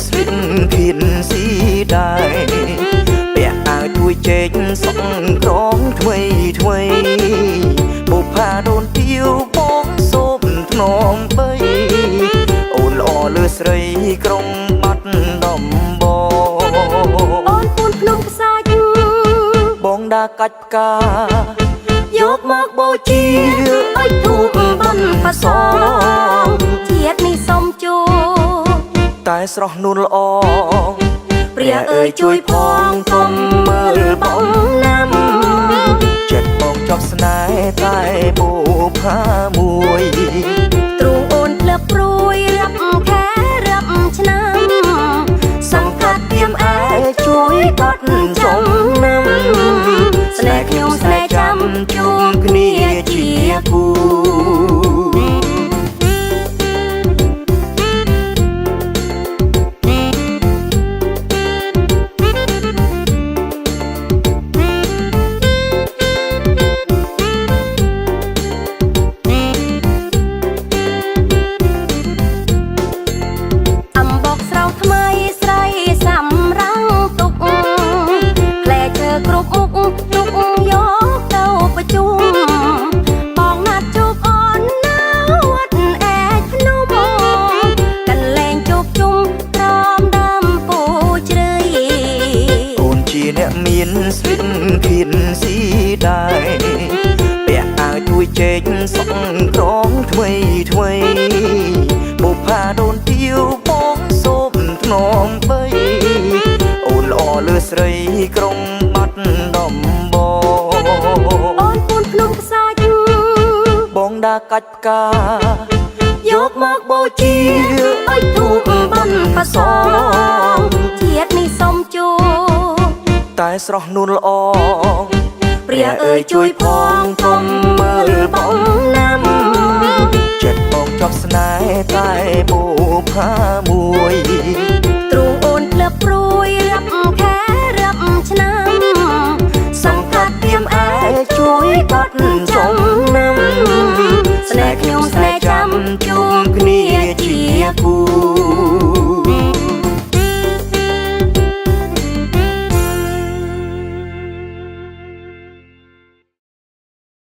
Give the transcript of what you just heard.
ស្លៀកខៀនស៊ីដែរពាក់អាវទួយជែកសក់ក្រងថ្មីថ្មីបុប្ផាដូនទាវបងសូមថ្នមបីអូនល្អលើស្រីក្រុងបាត់ដំបងអូនពូនភ្នំខ្សាច់បងដាកាច់ផ្កាយកមកបូជាឲ្យធូបបន់ប្រសងជាតិនេះសុំជួតែស្រស់នួនល្អព្រះអើយជួយផងកុំមើលបងណាំចិត្តបងចប់ស្នេហ៍តែបុប្ផាមួយទ្រូងអូនភ្លឹបព្រួយរាប់ខែរាប់ឆ្នាំសង្កាត់ទៀមអែជួយកត់ចំណាំស្នេហ៍ខ្ញុំស្នេហ៍ចាំជួបគ្នាជាគូមានស្លៀកខៀនស៊ីដែរពាក់អាវទួយជែកសក់ក្រងថ្មីថ្មីបុប្ផាដូនទាវបងសូមថ្នមបីអូនល្អលើស្រីក្រុងបាត់ដំបងអូនពូនភ្នំខ្សាច់បងដាកាច់ផ្កាយកមកបូជាឲ្យធូបបន់ប្រសងជាតិនេះសុំជួតែស្រស់នួនល្អព្រះអើយជួយផងកុំមើលបងណាំចិត្តបងចប់ស្នេហ៍តែបុប្ផាមួយទ្រូងអូនភ្លឹបព្រួយរាប់ខែរាប់ឆ្នាំសង្កាត់ទៀមអែជួយកត់ចំ